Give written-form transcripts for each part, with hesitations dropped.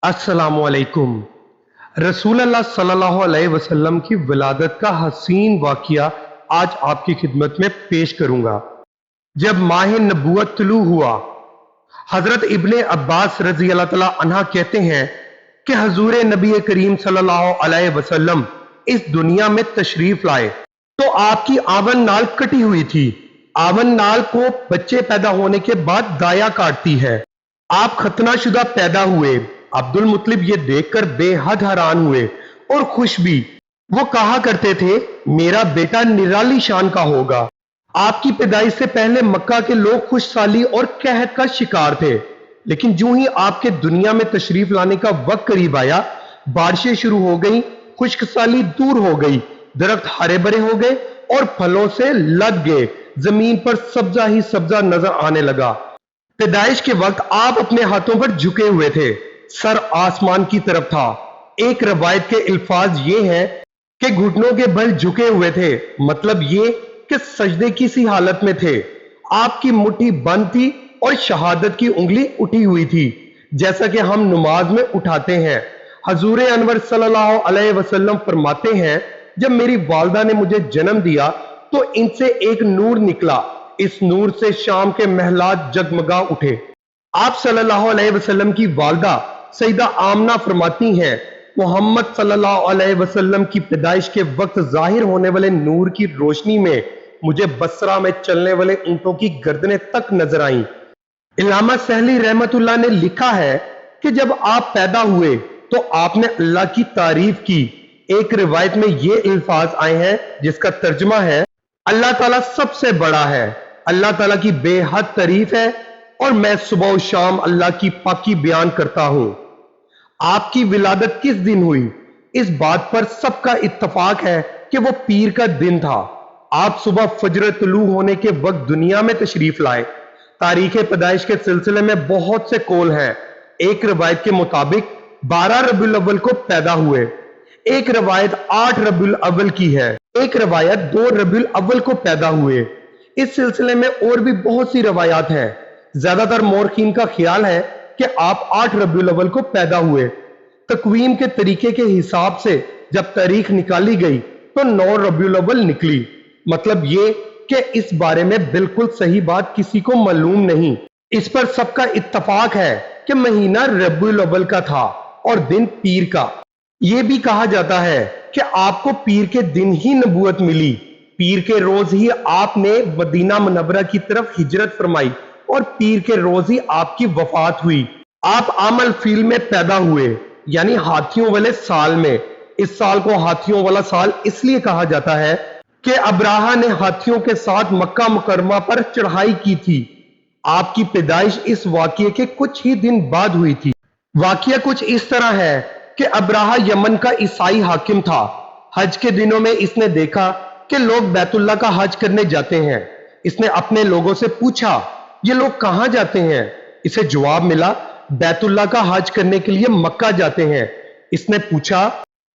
अस्सलाम वालेकुम। रसूल अल्लाह सल्लल्लाहु अलैहि वसल्लम की विलादत का हसीन वाक़िया आज आपकी खिदमत में पेश करूंगा। जब माह नबूवत तुलू हुआ, हजरत इब्ने अब्बास रजी अल्लाह तआला अन्हा कहते हैं कि हजूर नबी करीम सल्लल्लाहु अलैहि वसल्लम इस दुनिया में तशरीफ लाए तो आपकी आवन नाल कटी हुई थी। आवन नाल को बच्चे पैदा होने के बाद दाया काटती है। आप खतनाशुदा पैदा हुए। अब्दुल मुत्तलिब ये देखकर बेहद हैरान हुए और खुश भी। वो कहा करते थे, मेरा बेटा निराली शान का होगा। आपकी पैदाइश से पहले मक्का के लोग खुशहाली और कहत का शिकार थे, लेकिन जो ही आपके दुनिया में तशरीफ लाने का वक्त करीब आया, बारिशें शुरू हो गई, खुशहाली दूर हो गई, दरख्त हरे भरे हो गए और फलों से लद गए। जमीन पर सब्जा ही सब्जा नजर आने लगा। पैदाइश के वक्त आप अपने हाथों पर झुके हुए थे, सर आसमान की तरफ था। एक रवायत के अल्फाज ये हैं कि घुटनों के बल झुके हुए थे, मतलब ये कि सजदे की सी हालत में थे। आपकी मुट्ठी बंद थी और शहादत की उंगली उठी हुई थी, जैसा कि हम नमाज में उठाते हैं। हजूर अनवर सल्लल्लाहु अलैहि वसल्लम फरमाते हैं, जब मेरी वालदा ने मुझे जन्म दिया तो इनसे एक नूर निकला। इस नूर से शाम के महलात जगमगा उठे। आप सल्लल्लाहु अलैहि वसल्लम की वालदा सईदा आमना फरमाती हैं, मोहम्मद सल्लल्लाहु अलैहि वसल्लम की पैदाइश के वक्त जाहिर होने वाले नूर की रोशनी में मुझे बसरा में चलने वाले ऊंटों की गर्दनें तक नजर आईं। इल्लामा सहली रहमतुल्लाह ने लिखा है कि जब आप पैदा हुए तो आपने अल्लाह की तारीफ की। एक रिवायत में ये अल्फाज आए हैं जिसका तर्जुमा है, अल्लाह ताला सबसे बड़ा है, अल्लाह ताला की बेहद तारीफ है और मैं सुबह शाम अल्लाह की पाकी बयान करता हूं। आपकी विलादत किस दिन हुई? इस बात पर सबका इत्तफाक है कि वो पीर का दिन था। आप सुबह फजर तुलू होने के वक्त दुनिया में तशरीफ लाए। तारीख पैदाइश के सिलसिले में बहुत से कौल हैं। एक रवायत के मुताबिक 12 रबीउल अव्वल को पैदा हुए, एक रवायत 8 रबीउल अव्वल की है, एक रवायत 2 रबीउल अव्वल को पैदा हुए। इस सिलसिले में और भी बहुत सी रवायात हैं। ज्यादातर मौरखीन का ख्याल है कि आप 8 रबीउल अव्वल को पैदा हुए। तकवीम के तरीके के हिसाब से जब तारीख निकाली गई तो 9 रबीउल अव्वल निकली। मतलब ये कि इस बारे में बिल्कुल सही बात किसी को मालूम नहीं। इस पर सबका इत्तफाक है कि महीना रबीउल अव्वल का था और दिन पीर का। यह भी कहा जाता है कि आपको पीर के दिन ही नबूवत मिली। पीर के रोज ही आपने मदीना मुनव्वरा की तरफ हिजरत फरमाई और पीर के रोज ही आपकी वफात हुई। आप आमल फील में पैदा हुए, यानी हाथियों वाले साल में। इस साल को हाथियों वाला साल इसलिए कहा जाता है कि अब्राहा ने हाथियों के साथ मक्का मुकरमा पर चढ़ाई की थी। आपकी पैदाइश इस वाकये के कुछ ही दिन बाद हुई थी। वाकया कुछ इस तरह है कि अब्राहा यमन का ईसाई हाकिम था। हज के दिनों में इसने देखा कि लोग बैतुल्लाह का हज करने जाते हैं। इसने अपने लोगों से पूछा, ये लोग कहां जाते हैं? इसे जवाब मिला, बैतुल्लाह का हज करने के लिए मक्का जाते हैं। इसने पूछा,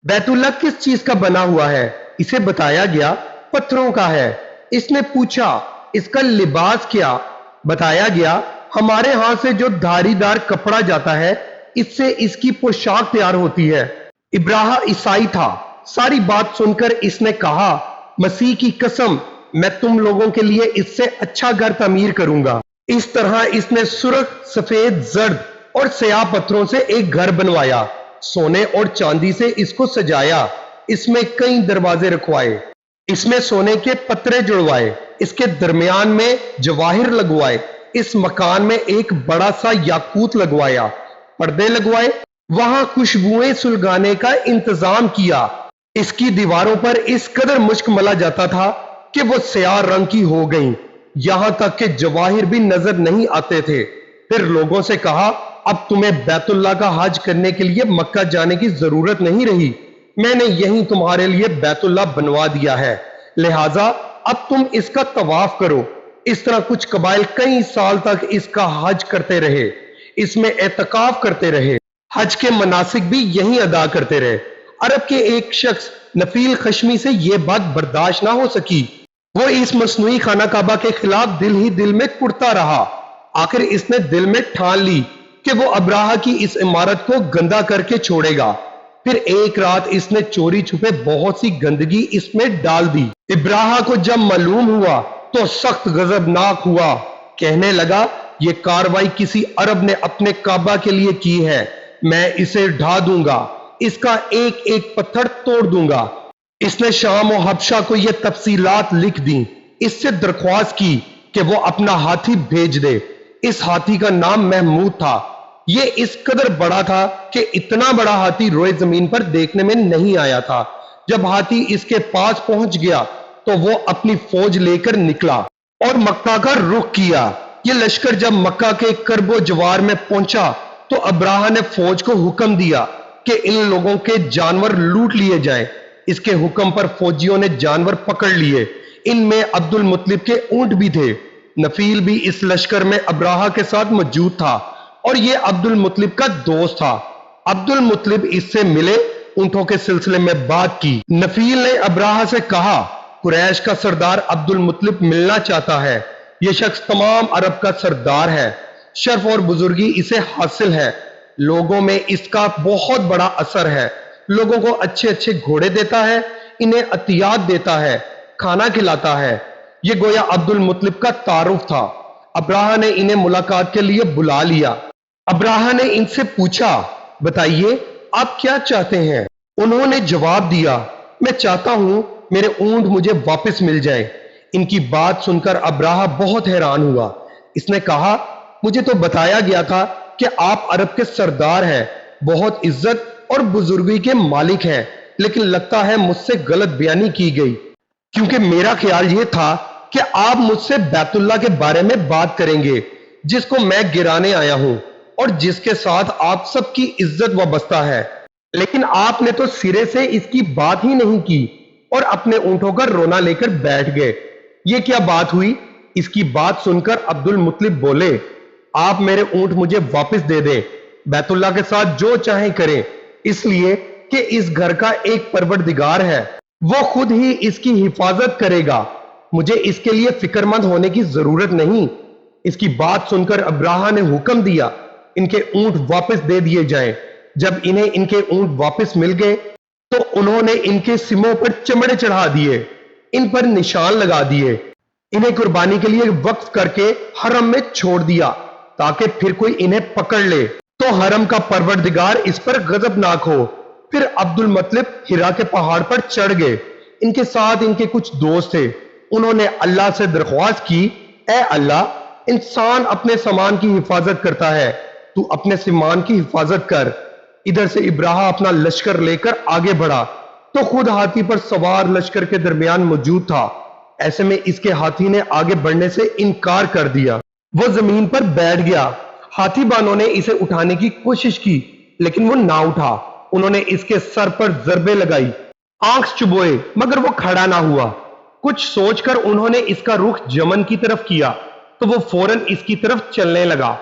बैतुल्लाह किस चीज का बना हुआ है? इसे बताया गया, पत्थरों का है। इसने पूछा, इसका लिबास क्या? बताया गया, हमारे यहां से जो धारीदार कपड़ा जाता है इससे इसकी पोशाक तैयार होती है। इब्राहा ईसाई था। सारी बात सुनकर इसने कहा, मसीह की कसम, मैं तुम लोगों के लिए इससे अच्छा घर तमीर करूंगा। इस तरह इसने सुर्ख, सफेद, जर्द और स्याह पत्थरों से एक घर बनवाया। सोने और चांदी से इसको सजाया। इसमें कई दरवाजे रखवाए। इसमें सोने के पत्रे जुड़वाए। इसके दरमियान में जवाहिर लगवाए। इस मकान में एक बड़ा सा याकूत लगवाया। पर्दे लगवाए। वहां खुशबुएं सुलगाने का इंतजाम किया। इसकी दीवारों पर इस कदर मुश्क मला जाता था कि वो स्याह रंग की हो गईं। यहां तक कि जवाहिर भी नजर नहीं आते थे। फिर लोगों से कहा, अब तुम्हें बैतुल्लाह का हज करने के लिए मक्का जाने की जरूरत नहीं रही। मैंने यहीं तुम्हारे लिए बैतुल्लाह बनवा दिया है, लिहाजा अब तुम इसका तवाफ करो। इस तरह कुछ कबाइल कई साल तक इसका हज करते रहे, इसमें एतकाफ करते रहे, हज के मनासिक भी यहीं अदा करते रहे। अरब के एक शख्स नफील खशमी से यह बात बर्दाश्त ना हो सकी। वो इस मसनूई खाना काबा के खिलाफ दिल ही दिल में कुड़ता रहा। आखिर इसने दिल में ठान ली کہ وہ ابراہ کی اس عمارت کو گندا کر کے چھوڑے گا۔ پھر ایک رات اس نے چوری چھپے بہت سی گندگی اس میں ڈال دی۔ ابراہ کو جب معلوم ہوا تو سخت غضبناک ہوا، کہنے لگا یہ کاروائی کسی عرب نے اپنے کعبہ کے لیے کی ہے، میں اسے ڈھا دوں گا، اس کا ایک ایک پتھر توڑ دوں گا۔ اس نے شام و حبشہ کو یہ تفصیلات لکھ دیں، اس سے درخواست کی کہ وہ اپنا ہاتھی بھیج دے۔ اس ہاتھی کا نام محمود تھا۔ یہ اس قدر بڑا تھا کہ اتنا بڑا ہاتھی روئے زمین پر دیکھنے میں نہیں آیا تھا۔ جب ہاتھی اس کے پاس پہنچ گیا تو وہ اپنی فوج لے کر نکلا اور مکہ کا رخ کیا۔ یہ لشکر جب مکہ کے کرب و جوار میں پہنچا تو ابراہ نے فوج کو حکم دیا کہ ان لوگوں کے جانور لوٹ لیے جائیں۔ اس کے حکم پر فوجیوں نے جانور پکڑ لیے۔ ان میں عبد المطلب کے اونٹ بھی تھے۔ نفیل بھی اس لشکر میں ابراہ کے ساتھ موجود تھا اور یہ عبد المطلب کا دوست تھا۔ عبد المطلب اس سے ملے، اونٹوں کے سلسلے میں بات کی۔ نفیل نے ابراہ سے کہا قریش کا سردار عبد المطلب ملنا چاہتا ہے۔ یہ شخص تمام عرب کا سردار ہے، شرف اور بزرگی اسے حاصل ہے، لوگوں میں اس کا بہت بڑا اثر ہے، لوگوں کو اچھے اچھے گھوڑے دیتا ہے، انہیں عطیات دیتا ہے، کھانا کھلاتا ہے۔ یہ گویا عبد المطلب کا تعارف تھا۔ ابراہ نے انہیں ملاقات کے لیے بلا لیا۔ ابراہ نے ان سے پوچھا بتائیے آپ کیا چاہتے ہیں؟ انہوں نے جواب دیا میں چاہتا ہوں میرے اونٹ مجھے واپس مل جائیں۔ ان کی بات سن کر ابراہ بہت حیران ہوا۔ اس نے کہا مجھے تو بتایا گیا تھا کہ آپ عرب کے سردار ہیں، بہت عزت اور بزرگی کے مالک ہیں، لیکن لگتا ہے مجھ سے غلط بیانی کی گئی، کیونکہ میرا خیال یہ تھا کہ آپ مجھ سے بیت اللہ کے بارے میں بات کریں گے جس کو میں گرانے آیا ہوں اور جس کے ساتھ آپ سب کی عزت وابستہ ہے، لیکن آپ نے تو سرے سے اس کی بات ہی نہیں کی اور اپنے اونٹوں کا رونا لے کر بیٹھ گئے۔ یہ کیا بات ہوئی؟ اس کی بات سن کر عبد المطلب بولے آپ میرے اونٹ مجھے واپس دے دیں، بیت اللہ کے ساتھ جو چاہیں کریں، اس لیے کہ اس گھر کا ایک پروردگار ہے، وہ خود ہی اس کی حفاظت کرے گا، مجھے اس کے لیے فکر مند ہونے کی ضرورت نہیں۔ اس کی بات سن کر ابراہ نے حکم دیا ان کے اونٹ واپس دے دیے جائیں۔ جب انہیں ان کے اونٹ واپس مل گئے تو انہوں نے ان کے سموں پر چمڑے چڑھا دیے، ان پر نشان لگا دیے، انہیں قربانی کے لیے وقف کر کے حرم میں چھوڑ دیا تاکہ پھر کوئی انہیں پکڑ لے تو حرم کا پروردگار اس پر غضبناک ہو۔ پھر عبد المطلب ہرا کے پہاڑ پر چڑھ گئے۔ ان کے ساتھ ان کے کچھ دوست تھے۔ انہوں نے اللہ سے درخواست کی اے اللہ، انسان اپنے سامان کی حفاظت کرتا ہے، تو اپنے سامان کی حفاظت کر۔ ادھر سے ابراہ اپنا لشکر لے کر آگے بڑھا تو خود ہاتھی پر سوار لشکر کے درمیان موجود تھا۔ ایسے میں اس کے ہاتھی نے آگے بڑھنے سے انکار کر دیا۔ وہ زمین پر بیٹھ گیا۔ ہاتھی بانوں نے اسے اٹھانے کی کوشش کی لیکن وہ نہ اٹھا۔ انہوں نے اس کے سر پر ضربیں لگائی، آنکھ چبوئے، مگر وہ کھڑا نہ ہوا۔ کچھ سوچ کر انہوں نے اس کا رخ یمن کی طرف کیا تو وہ فوراً اس کی طرف چلنے لگا۔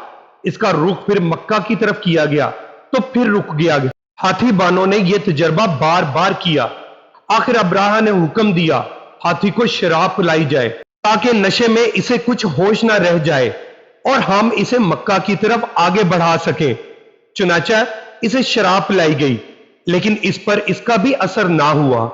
اس کا رخ پھر مکہ کی طرف کیا گیا تو پھر رک گیا۔ ہاتھی بانوں نے یہ تجربہ بار بار کیا۔ آخر ابراہ نے حکم دیا ہاتھی کو شراب پلائی جائے تاکہ نشے میں اسے کچھ ہوش نہ رہ جائے اور ہم اسے مکہ کی طرف آگے بڑھا سکیں۔ چنانچہ اسے شراب پلائی گئی لیکن اس پر اس کا بھی اثر نہ ہوا۔